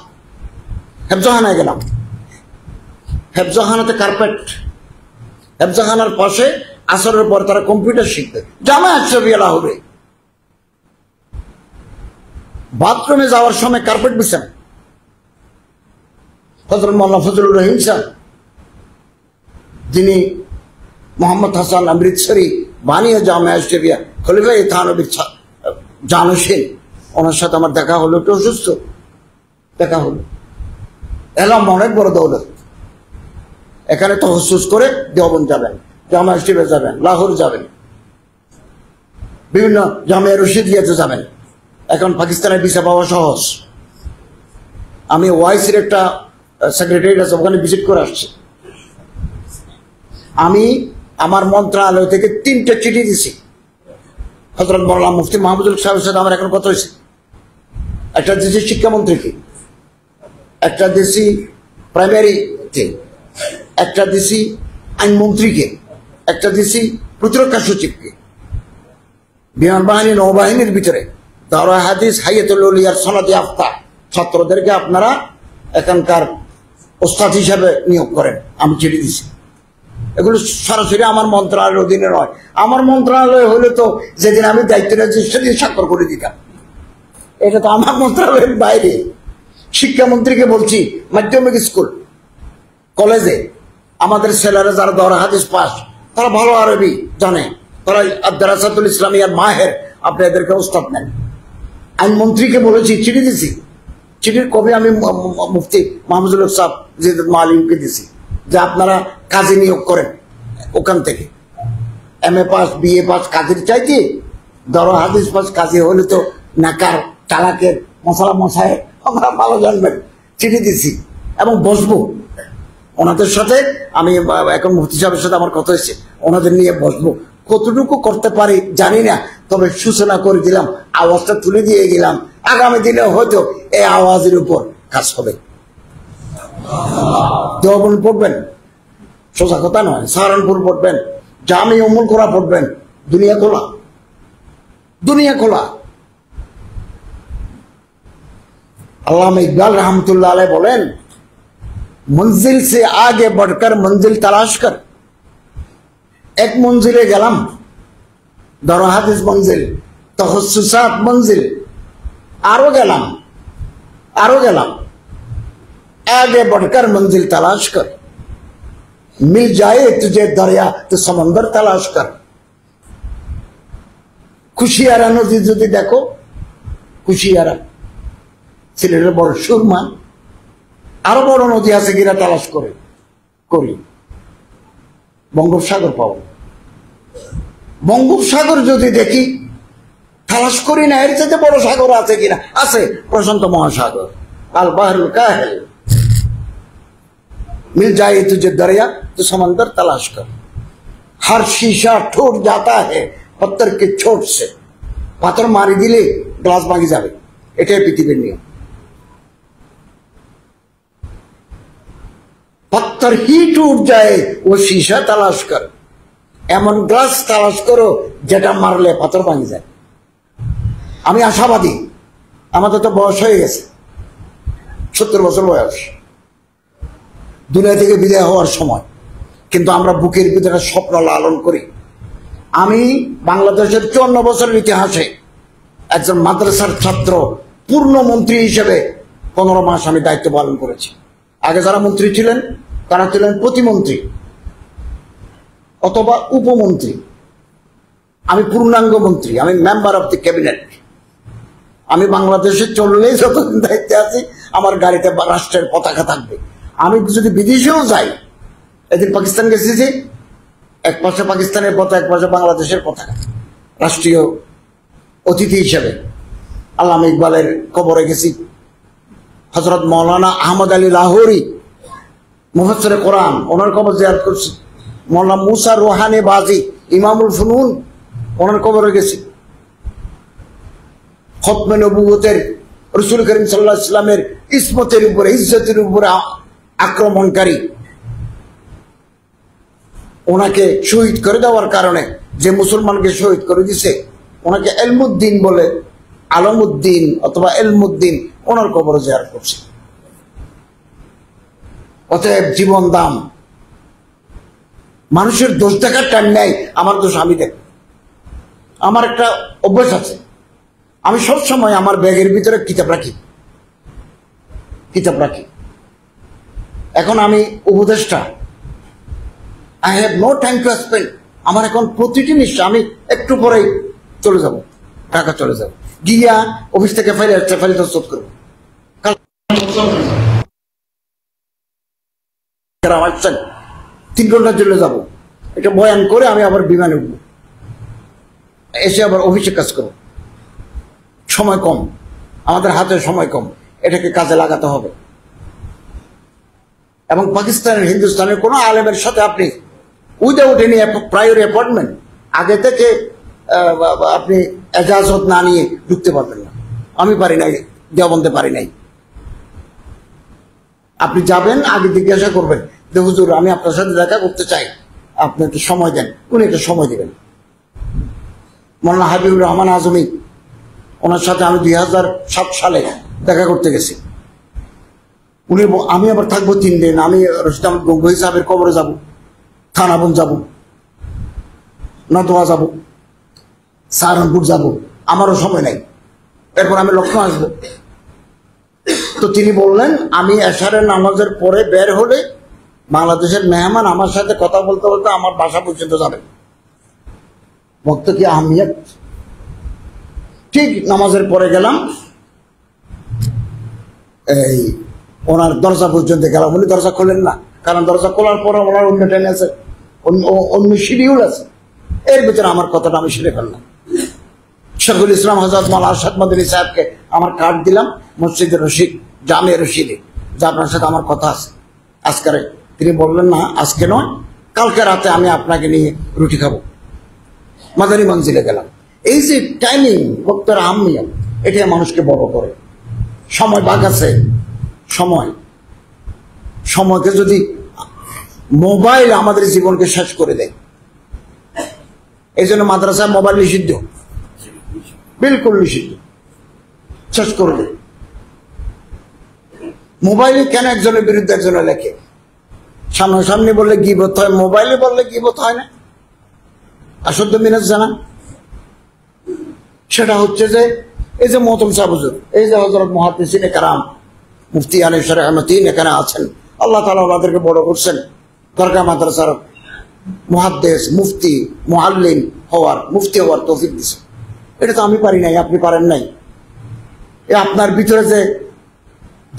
হেফজাখানায় গেলাম, হেফজাখানাতে কার্পেট, হেফজাখানার পাশে আসরের পর তারা কম্পিউটার শিখবে। জামিয়া আশরাফিয়া লাহোরে বাথরুমে যাওয়ার সময় কার্পেট বিছান। হযরত মাওলানা ফজলুর রহিম সাহেব, যিনি মোহাম্মদ হাসান অমৃতসরি বানিয়ে জামিয়া আশরাফিয়া খলিফায়ে থানবীর জানসীন, ওনার সাথে আমার দেখা হলো। একটু অসুস্থ, দেখা হলো। এলাম, অনেক বড় দৌলত। এখানে তহসুস করে দেওবন্দ যাবেন, জামিয়া আশরাফিয়া যাবেন, লাহোর যাবেন, বিভিন্ন জামিয়া রশিদিয়াতে যাবেন। এখন পাকিস্তানের ভিসা পাওয়া সহজ। আমি ওয়াইসির একটা সেক্রেটারিয়েট আছে, ওখানে ভিজিট করে আসছি। আমি আমার মন্ত্রণালয় থেকে 3টে চিঠি দিছি হযরত মাওলানা মুফতি মাহমুদুল সাহেবের সাথে আমার এখন কথা হয়েছে। একটা দিয়েছি শিক্ষামন্ত্রীকে, একটা দিয়েছি প্রাইমারিতে, একটা দিয়েছি আইনমন্ত্রীকে, একটা দিয়েছি প্রতিরক্ষা সচিবকে। বিমান বাহিনী, নৌবাহিনীর ভিতরে দাওরা হাদিস হাইয়াতুল উলিয়ার সনদ ইয়াফতা ছাত্রদেরকে আপনারা এখানকার ওস্তাদ হিসাবে নিয়োগ করেন, আমি চিঠি দিছি। এগুলো সরাসরি আমার মন্ত্রণালয়ের অধীনে নয়। আমার মন্ত্রণালয় হলে তো যেদিন আমি দায়িত্ব নিয়েছি সেদিন স্বাক্ষর করে দিতাম। এটা তো আমার মন্ত্রণালয়ের বাইরে। শিক্ষামন্ত্রীকে বলছি, মাধ্যমিক স্কুল কলেজে আমাদের ছেলেরা যারা দরা হাদিস পাস, তারা ভালো আরবি জানে, তারা আদ-দারাসাতুল ইসলামিয়ার মাহের, আপনি এদেরকে উস্তাদ নেন। আইনমন্ত্রীকে বলেছি, চিঠি দিছি, চিঠির কপি আমি মুফতি মাহমুদুল হক সাহেব জিয়াদুল মালিমকে দিছি যে আপনারা কাজে নিয়োগ করেন ওখান থেকে। MA পাস, BA পাস কাজের চাইতে দরা হাদিস পাস কাজে হলে তো নাকার চালাকের মশলা মশায় আমরা ভালো জানবেন। চিঠি দিছি এবং বসবো ওনাদের সাথে। আমি এখন মুফতি সাহেবের সাথে আমার কথা হয়েছে, ওনাদের নিয়ে বসবো। কতটুকু করতে পারি জানি না, তবে সূচনা করে দিলাম, আওয়াজটা তুলে দিয়ে গেলাম। আগামী দিনে হয়তো এই আওয়াজের উপর কাজ হবে। দেওবন্দ পড়বেন, সোজা কথা নয়, সাহারানপুর পড়বেন, জামি উম্মুল কোরা পড়বেন, দুনিয়া খোলা, দুনিয়া খোলা। আল্লামা ইকবাল रहमतुल्लाह अलैह बोलें, मंजिल से आगे बढ़कर मंजिल तलाश कर। एक मंजिले गलम दरा हादिस मंजिल, तखस्सुसात मंजिल, आरो गलम आगे बढ़कर मंजिल तलाश कर। मिल जाए तुझे दरिया तो समंदर तलाश कर। कुशियारा नदी যদি দেখো, কুশিয়ারা সিলেটের বড় সুরমা, আরো বড় নদী আছে কিনা তালাশ করি, বঙ্গোপসাগর পাবো। বঙ্গোপসাগর যদি দেখি, তালাশ করি না এর চাইতে বড় সাগর আছে কিনা, আছে প্রশান্ত মহাসাগর, আল বাহরুল কাহিল। मिल जाए तुझे दरिया तो समंदर तलाश कर। हर शीशा टूट जाता है पत्थर के चोट से। पाथर मारी दिले ग्लास भांगी जाबे, एटाই পৃথিবীর নিয়ম। पत्थर ही टूट जाए वो शीशा तलाश कर। এমন গ্লাস তালাশ করো যেটা মারলে পাথর ভাঙে যায়। আমি আশাবাদী, আমাদের তো বয়স হয়ে গেছে, 70 বছর বয়স, দুনিয়া থেকে বিদায় হওয়ার সময়, কিন্তু আমরা বুকের ভিতরে স্বপ্ন লালন করি। আমি বাংলাদেশের 54 বছরের ইতিহাসে একজন মাদ্রাসার ছাত্র পূর্ণমন্ত্রী হিসেবে 15 মাস আমি দায়িত্ব পালন করেছি। আগে যারা মন্ত্রী ছিলেন তারা ছিলেন প্রতিমন্ত্রী অথবা উপমন্ত্রী, আমি পূর্ণাঙ্গ মন্ত্রী, আমি মেম্বার অফ দি ক্যাবিনেট। আমি বাংলাদেশে চললেই যতদিন দায়িত্বে আছি আমার গাড়িতে রাষ্ট্রের পতাকা থাকবে। আমি যদি বিদেশেও যাই, এদিন পাকিস্তান গেছি যে এক পাশে পাকিস্তানের পতাকা, এক পাশে বাংলাদেশের পতাকা, রাষ্ট্রীয় অতিথি হিসেবে। আল্লামা ইকবালের কবরে গেছি, হযরত মাওলানা আহমদ আলী লাহোরী মুফাসসিরে কোরআন, ওনার কবর জিয়ারত করছি। মাওলানা মুসা রুহানি বাজি ইমামুল ফুনুন, ওনার কবরে গেছি। খতমে নবুয়তের রাসূল করিম সাল্লাল্লাহু আলাইহি ওয়াসাল্লামের ইসমতের উপরে, ইজ্জতের উপরে আক্রমণকারী, ওনাকে শহীদ করে দেওয়ার কারণে যে মুসলমানকে শহীদ করে দিছে, ওনাকে এলমুদ্দিন বলে, আলমউদ্দিন অথবা এলমুদ্দিন, ওনার কবরে জিয়ারত করছি। অতএব জীবন দাম, মানুষের দোষ দেখার টাইম নাই, আমার দোষ আমি দেখ। আমার একটা অভ্যাস আছে, আমি সবসময় আমার ব্যাগের ভিতরে কিতাব রাখি। এখন আমি উপদেষ্টা, I have no time to spend. আমার এখন প্রতিটি নিশ্চয়, আমি একটু পরেই চলে যাব, ঢাকা চলে যাব, গিয়া অফিস থেকে ফাইল প্রস্তুত করবো। আসছেন 3 ঘন্টার জন্য যাবো, এটা বয়ান করে আমি আবার বিমানে উঠবো, এসে আবার অফিসে কাজ করবো। সময় কম, আমাদের হাতে সময় কম, এটাকে কাজে লাগাতে হবে। এবং পাকিস্তানের, হিন্দুস্তানের কোনো আলেমের সাথে আপনি উইদাউট এনি প্রায়র অ্যাপয়েন্টমেন্ট, আগে থেকে আপনি এজাজত না নিয়ে ঢুকতে পারবেন না। আমি পারি নাই, দেওবন্দে পারি নাই। আপনি যাবেন, আগে জিজ্ঞাসা করবেন যে হুজুর আমি আপনার সাথে দেখা করতে চাই, আপনি একটু সময় দেন, উনি একটু সময় দেবেন। মাওলানা হাবিবুর রহমান আজমি, ওনার সাথে আমি 2007 সালে দেখা করতে গেছি। উনি, আমি আবার থাকবো 3 দিন। আমি রশিদ আহমদ গঙ্গোহী সাহেবের কবরে যাব, থানাবন যাব, নদওয়া যাব, সাহারানপুর যাব, আমারও সময় নাই। এরপর আমি লক্ষ্ণৌ আসবো। তো তিনি বললেন আমি এশারের নামাজের পরে বের হলে বাংলাদেশের মেহমান আমার সাথে কথা বলতে বলতে আমার বাসা পর্যন্ত যাবে। ভক্ত কি আহমিয়ত। ঠিক নামাজের পরে গেলাম, এই ওনার দরজা পর্যন্ত গেলাম। উনি দরজা খোলেন না, কারণ দরজা খোলার পরে ওনার অন্য ট্রেন আছে, অন্য শিডিউল আছে। এর ভিতরে আমার কথাটা আমি শুনে ফেললাম। শফিকুল ইসলাম হযরত মাওলানা আরশাদ মাদানী সাহেবকে আমার কার্ড দিলাম, মসজিদের রশিদ, জামে রশিদে, যে আপনার সাথে আমার কথা আছে আজকে। তিনি বললেন না আজকে নয়, কালকে রাতে আমি আপনাকে নিয়ে রুটি খাবো। মাদানী মঞ্জিলে গেলাম। এই যে টাইমিং, বক্তার আহমিয়ত, এটা মানুষকে বড় করে। সময় বাঘ আছে, সময়কে যদি মোবাইল আমাদের জীবনকে শেষ করে দেয়, এই জন্য মাদ্রাসায় মোবাইল নিষিদ্ধ, বিলকুল নিষিদ্ধ, শেষ করে দেয়। মোবাইলে কেন একজনের বিরুদ্ধে একজনে লেখে? সামনাসামনি বললে গীবত হয়, মোবাইলে বললে গীবত হয় না। আসল তো মিনাজ জানা সেটা হচ্ছে যে এই যে মোহতম সাহেব হুজুর, এই যে হযরত মুহাদ্দিসিন কেরাম, মুফতি আলী শরীফ আহমদিন এখানে আছেন, আল্লাহ তাআলা ওনাদেরকে বড় করছেন, দরগা মাদ্রাসার মুহাদ্দিস, মুফতি, মুআল্লিম হওয়ার, মুফতি হওয়ার তৌফিক দিয়েছেন। এটা তো আমি পারি নাই, আপনি পারেন নাই। আপনার ভিতরে যে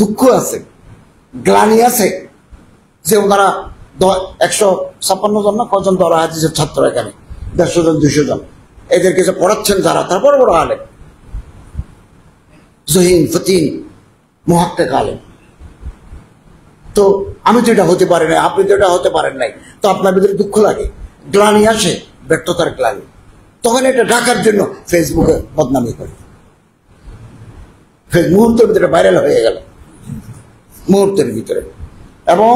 দুঃখ আছে, গ্লানি আছে, যে ওনারা 156 জন না কজন দরা হাদিসের ছাত্র, এখানে 150 জন 200 জন, এদেরকে যে পড়াচ্ছেন যারা, তার বড় বড় আলেম, জহিন ফতিন মুহাক্কিক আলেম। তো আমি তো এটা হতে পারি নাই, আপনি তো এটা হতে পারেন নাই। তো আপনার ভিতরে দুঃখ লাগে, গ্লানি আসে, ব্যর্থতার গ্লানি। তখন এটা ঢাকার জন্য ফেসবুকে বদনামি করে, মুহূর্তের ভিতরে ভাইরাল হয়ে গেল, মুহূর্তের ভিতরে। এবং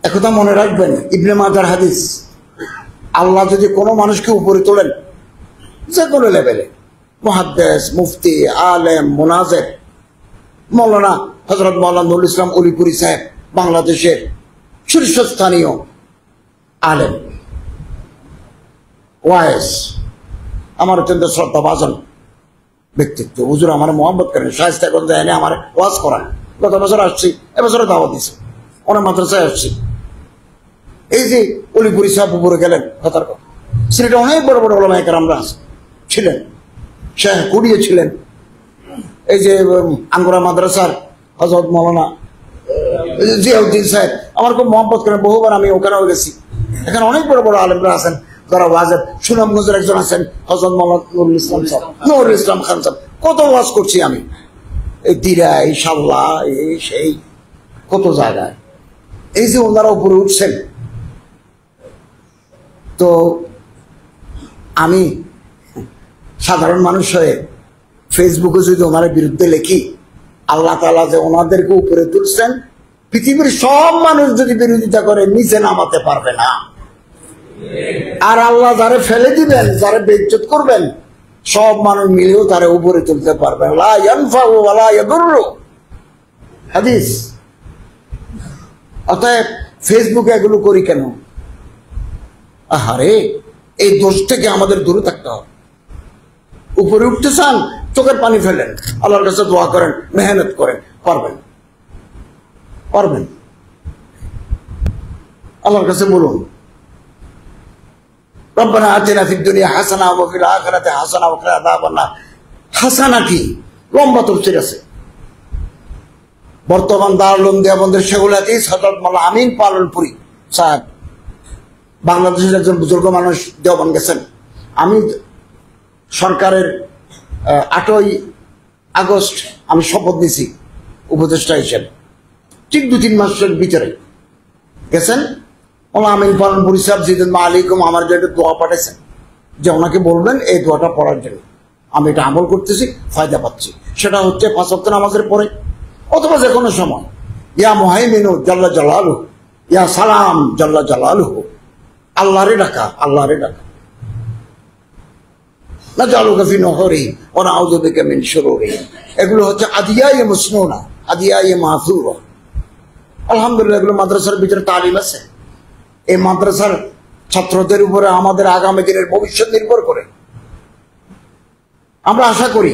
একথা মনে রাখবেন, ইবনে মাজার হাদিস, আল্লাহ যদি কোনো মানুষকে উপরে তোলেন, যে কোনো লেভেলে, মুহাদ্দিস, মুফতি, আলেম, মুনাজির, মৌলানা হযরত মাওলানা নুরুল ইসলাম অলিপুরি সাহেব, বাংলাদেশের শীর্ষস্থানীয় আলেম, ওয়াইজ, আমার অত্যন্ত শ্রদ্ধাভাজন ব্যক্তিত্ব। হুজুর আমার মোহাম্মত করেন, শায়েস্তা গঞ্জ এনে আমার ওয়াজ করান। গত বছর আসছি, এবছরে দাওয়াত দিছে, অনেক মাদ্রাসায় আসছি। এই যে অলিপুরি সাহেব উপরে গেলেন, কথার কথা, সিলেটে অনেক বড় বড় ওলামায়ে কেরামরা ছিলেন, শেখ কুড়িয়ে ছিলেন। এই যে আঙ্গুরা মাদ্রাসার হযরত মাওলানা জিয়াউদ্দিন সাহেব আমার খুব মহব্বত করেন, বহুবার আমি ওখানেও গেছি। এখানে অনেক বড় বড় আলেমরা আছেন যারা ওয়াজের, সুনামগঞ্জের একজন আছেন হযরত মাওলানা নুরুল ইসলাম সাহেব, নুরুল ইসলাম খান সাহেব, কত ওয়াজ করছি আমি, এই দিরা, এই শাল্লা, এই সেই কত জায়গায়। এই যে ওনারা উপরে উঠছেন, তো আমি সাধারণ মানুষ হয়ে ফেসবুকে যদি ওনার বিরুদ্ধে লিখি, আল্লাহ তাআলা যে ওনাদেরকে উপরে তুলছেন, পৃথিবীর সব মানুষ যদি বিরোধিতা করে, নিচে নামাতে পারবে না। আর আল্লাহ যারে ফেলে দিবেন, যারে বেইজ্জত করবেন, সব মানুষ মিলেও তারে উপরে তুলতে পারবে। লা ইয়ানফাউ ওয়া লা ইয়াদুররু, হাদিস। অতএব ফেসবুকে এগুলো করি কেন? আহারে, এই দোষ থেকে আমাদের দূরে থাকতে হবে। উপরে উঠতে চান, চোখের পানি ফেলেন, আল্লাহর কাছে দোয়া করেন, মেহনত করেন, পারবেন, পারবেন। আল্লাহর কাছে বলুন, রব্বানা আতিনা ফিদ দুনিয়া হাসানা ওয়া ফিল আখিরাতি হাসানা ওয়া কিনা আযাবান নার। হাসানা কি? লম্বা তাফসীর আছে। বর্তমান দারুল উলুম দেওবন্দের শেখুল হাদিস হযরত মাওলানা আমিন পালনপুরি সাহেব, বাংলাদেশের একজন বুজুর্গ মানুষ, দেওবন্দ গেছেন। আমি সরকারের 8ই আগস্ট আমি শপথ নিয়েছি উপদেষ্টা হিসেবে, ঠিক 2-3 মাসের ভিতরে গেছেন। মাওলানা আমিন পালনপুরি সাহেব জিদুল আলাইকুম আমার জন্য দোয়া পাঠাইছেন, যে ওনাকে বলবেন এই দোয়াটা পড়ার জন্য। আমি এটা আমল করতেছি, ফায়দা পাচ্ছি। সেটা হচ্ছে 5 ওয়াক্ত নামাজের পরে অথবা যে কোনো সময়, ইয়া মুহাইমিনু জাল্লা জালালুহু, ইয়া সালাম জাল্লা জালালুহু, আল্লাহরে ডাকা, আল্লাহরে ডাকা। নাজালুকা ফি নহরি ওয়া নাউযু বিকা মিন শুরুরি। এগুলো হচ্ছে আদিয়ায়ে মাসনুনা, আদিয়ায়ে মাসুরা। আলহামদুলিল্লাহ, এগুলো মাদ্রাসার ভিতরে তালিম আছে। এই মাদ্রাসার ছাত্রদের উপরে আমাদের আগামী দিনের ভবিষ্যৎ নির্ভর করে। আমরা আশা করি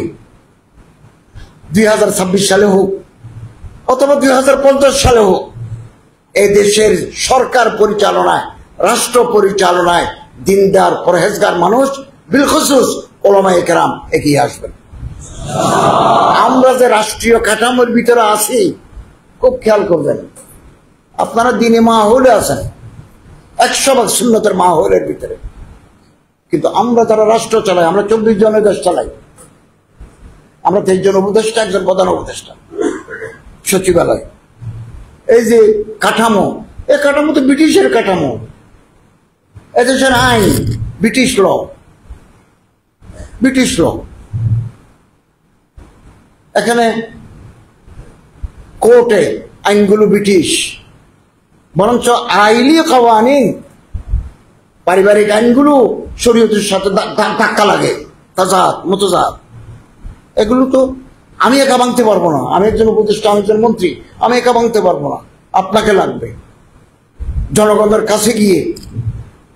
2026 সালে হোক অথবা 2050 সালে হোক, এই দেশের সরকার পরিচালনায়, রাষ্ট্র পরিচালনায় দিনদার পরহেজগার মানুষ, বিলখুসুস উলামায়ে কেরাম এগিয়ে আসবেন। আমরা যে রাষ্ট্রীয় কাঠামোর ভিতরে আছি, খুব খেয়াল করবেন, আপনারা দিনে মাহৌলে আছেন, 100% সুন্নতের মাহৌলের ভিতরে, কিন্তু আমরা যারা রাষ্ট্র চালাই, আমরা 24 জনের দেশ চালাই, আমরা 23 জন উপদেষ্টা, একজন প্রধান উপদেষ্টা, সচিবালয়, এই যে কাঠামো, এই কাঠামো তো ব্রিটিশের কাঠামো, এদেশের আইন ব্রিটিশ ল, ব্রিটিশ ল। এখানে কোর্টে আইনগুলো ব্রিটিশ, বরঞ্চ আইলি কাওয়ানিন, পারিবারিক আইনগুলো শরীয়তের সাথে ধাক্কা লাগে, তাজাত মুতাজাত। এগুলো তো আমি একা ভাঙতে পারবো না, আমি একজন উপদেষ্টা, আমি একজন মন্ত্রী, আমি একা ভাঙতে পারবো না, আপনাকে লাগবে। জনগণের কাছে গিয়ে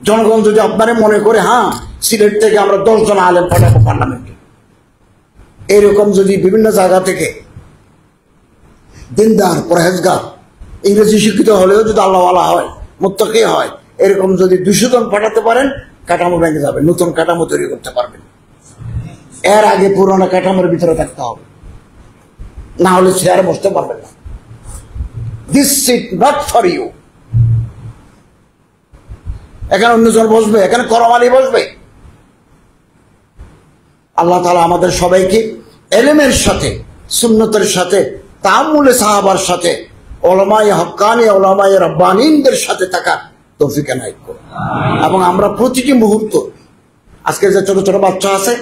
জনগণ যদি আপনারে মনে করে হ্যাঁ সিলেট থেকে আমরা 10 জন আলেম পাঠাবো পার্লামেন্টে, এইরকম যদি বিভিন্ন জায়গা থেকে দিনদার পরহেজগার, ইংরেজি শিক্ষিত হলেও যদি আল্লাহওয়ালা হয়, মুত্তাকি হয়, এরকম যদি 200 জন পাঠাতে পারেন, কাঠামো ভেঙে যাবে, নতুন কাঠামো তৈরি করতে পারবেন। এর আগে পুরোনো কাঠামোর ভিতরে থাকতে হবে, না হলে চেয়ারে বসতে পারবেন না। This seat not for you. এখানে অন্যজন বসবে, এখানে করমালি বসবে। আল্লাহ তাআলা আমাদের সবাইকে এলেমের সাথে, সুন্নতের সাথে, তাআম্মুলে সাহাবার সাথে, উলামায়ে হক্কানি, উলামায়ে রাব্বানীদের সাথে থাকা তৌফিক এনায়েত করুন। এবং আমরা প্রতিটি মুহূর্ত, আজকে যে ছোট ছোট বাচ্চা আছে,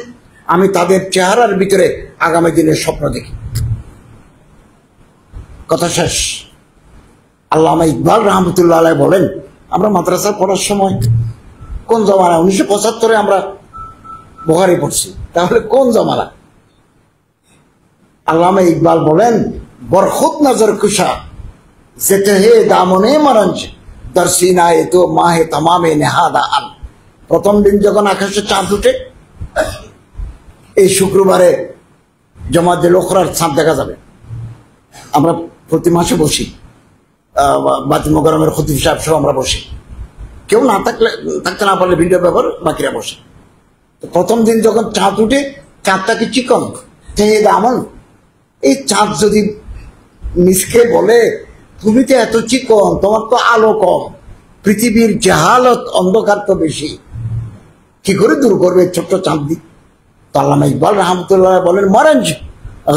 আমি তাদের চেহারার ভিতরে আগামী দিনের স্বপ্ন দেখি। কথা শেষ। আল্লামা ইকবাল রহমতুল্লাহ আলাইহি বলেন, আমরা মাদ্রাসা পড়ার সময় কোন জমানা, 1975-এ আমরা বুখারী পড়ছি, তাহলে কোন জমানা? আল্লামা ইকবাল বলেন, বরখুদ নজর কুশা যেতে হে দামনে মারঞ্জ দর্শিনায়ে তো মাহে তামামে নেহাদা আন। প্রথম দিন যখন আকাশে চাঁদ উঠে, এই শুক্রবারে জমাতুল উখরার চাঁদ দেখা যাবে। আমরা প্রতি মাসে বসি, বাতিল মোকাররমের খতিব সাহেব সহ আমরা বসি, কেউ না থাকতে না পারলে ভিডিও ব্যবহার, বাকিরা বসে। তো প্রথম দিন যখন চাঁদ উঠে, চাঁদটা কি চিকন, আমল, এই চাঁদ যদি মিসকে বলে তুমি তো এত চিকন, তোমার তো আলো কম, পৃথিবীর জাহালত অন্ধকার তো বেশি, কি করে দূর করবে ছোট্ট চাঁদ দিক? তো আল্লামা ইকবাল রহমতুল্লাহ বলেন, মরঞ্জ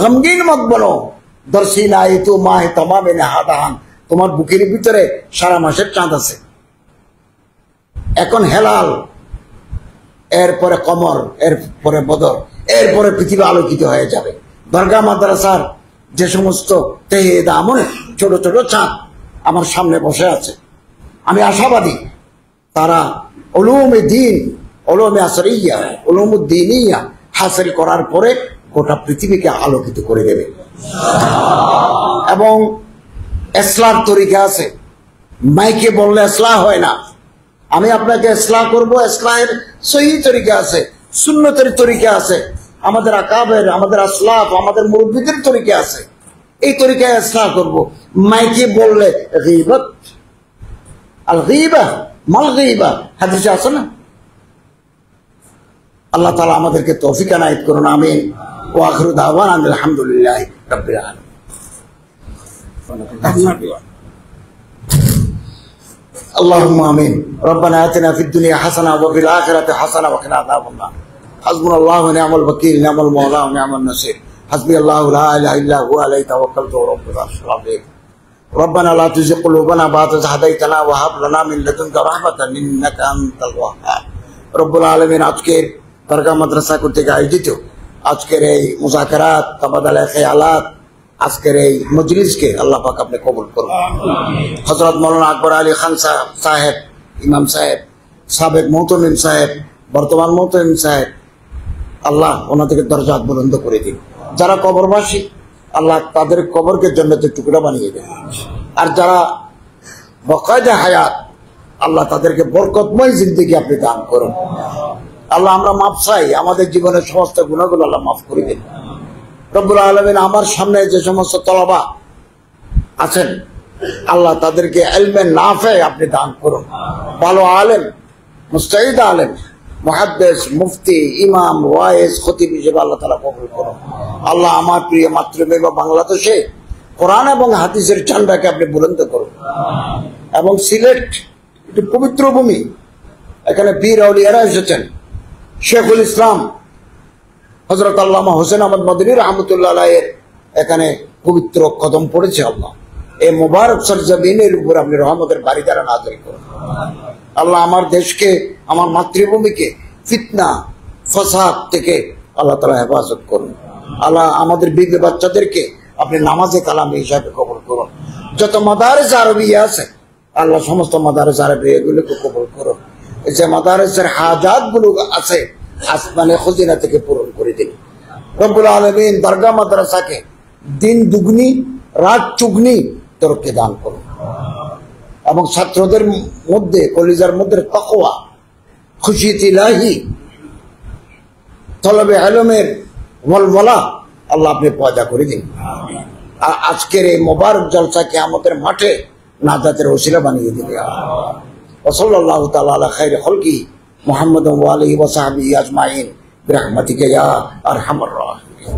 গমগিন মত বলো দর্শিনা এ তো মাহে তামামে নেহাদান, তোমার বুকের ভিতরে সারা মাসের চাঁদ আছে। এখন হেলাল, এরপরে কমর, এরপরে বদর, এরপরে পৃথিবী আলোকিত হয়ে যাবে। দরগা মাদ্রাসার যে সমস্ত তেহেদ আমলে ছোট ছোট চাঁদ আমার সামনে বসে আছে, আমি আশাবাদী তারা উলুমে দ্বীন, উলুমে আসরিয়া, উলুমুদ্দীনিয়া হাসিল করার পরে গোটা পৃথিবীকে আলোকিত করে দেবে। এবং ইসলার তরিকা আছে, মাইকে বললে ইসলাহ হয় না, আমি আপনাকে ইসলাহ করব, ইসলাহের সহি তরিকা আছে, সুন্নতের তরিকা আছে, আমাদের আকাবের, আমাদের আসলাফ, আমাদের মুরব্বিদের তরিকা আছে, এই তরিকায় ইসলাহ করব। মাইকে বললে গীবত, আল গীবা মাল গীবা হাদিসে আছে না? আল্লাহ তাআলা আমাদেরকে তৌফিক এনায়েত করুন, আমিন। ওয়া আখিরু দাওয়ানা আলহামদুলিল্লাহি রাব্বিল আলামিন। اللهم آمين. ربنا آتنا في الدنيا حسنة وفي الآخرة حسنة وقنا عذاب النار. حسبنا الله ونعم الوكيل، نعم المولى ونعم النصير. حسبي الله لا إله إلا هو عليه توكلت ورب العرش العظيم. ربنا لا تزغ قلوبنا بعد إذ هديتنا وهب لنا من لدنك رحمة إنك أنت الوهاب. رب العالمين আজকের দরগা মাদ্রাসা কর্তৃক আয়োজিত আজকের এই মুযাকারাত, তাবাদুল খেয়ালাত, আজকের এই মজলিসকে আল্লাহ পাক আপনি কবুল করুন। হযরত মাওলানা আকবর আলী খান সাহেব, ইমাম সাহেব, সাবেক মুহতামিম সাহেব, বর্তমান মুহতামিম সাহেব, আল্লাহ ওনাদেরকে দরজাত বুলন্দ করে দিন। যারা কবরবাসী, আল্লাহ তাদের কবরকে জান্নাতের টুকরা বানিয়ে দেন। আর যারা বাকায়দা হায়াত, আল্লাহ তাদেরকে বরকতময় জিন্দেগি আপনি দান করুন। আল্লাহ আমরা মাফ চাই, আমাদের জীবনের সমস্ত গুনাহগুলো আল্লাহ মাফ করে দিন। রব্বুল আলামিন আমার সামনে যে সমস্ত তলাবা আছেন আল্লাহ তাদেরকে ইলমে নাফে আপনি দান করুন। ভালো আলেম, মুস্তাহিদ আলেম, মুহাদ্দিস, মুফতি, ইমাম, ওয়াইজ, খতিব হিসেবে আল্লাহ তাআলা কবুল করুন। আল্লাহ আমার প্রিয় মাতৃভূমি বাংলাদেশে কোরআন এবং হাদিসের ঝান্ডাকে আপনি বুলন্দ করুন। এবং সিলেট একটি পবিত্র ভূমি, এখানে পীর আউলিয়ারা এসেছেন। শেখুল ইসলাম হযরত আল্লামা হোসেন আহমদ মদনী রাহমাতুল্লাহ আলাইহির এখানে পবিত্র কদম পড়েছে। আল্লাহ এই মুবারক সরজমিনের উপর আপনি রহমতের বারিদারা নাযিল করুন। আল্লাহ আমার দেশকে, আমার মাতৃভূমিকে ফিতনা ফাসাদ থেকে আল্লাহ তাআলা হেফাজত করুন। আল্লাহ আমাদের বিবি বাচ্চাদেরকে আপনি নামাজে কালামে হিসাবে কবুল করুন। যত মাদারিস আরবিয়া আছে আল্লাহ সমস্ত মাদারিস আরবিয়া গুলোকে কবুল করুন। এই যে মাদারিসের হাজাত গুলো আছে আসমানে খুজিনা থেকে পূরণ করে দিন। রব্বুল আলামিন দরগা মাদ্রাসাকে দিন দুগুনি রাত চুগনি তরক্কি দান করুন এবং ছাত্রদের মধ্যে কলিজার মধ্যে তাকওয়া, খুশিয়ত ইলাহি, তলবে ইলমের ওয়ালওয়ালা আল্লাহ আপনি পয়দা করে দিন। আজকের এই মোবারক জলসাকে আমাদের মাঠে নাজাতের ওসিলা বানিয়ে দিন। ওয়া সাল্লাল্লাহু তাআলা আলা খায়রি খালকি মুহাম্মদ ওয়া আলিহি ওয়া সাহবিহি আজমাইন বিরহমাতিকা ইয়া আরহামার রাহিমিন।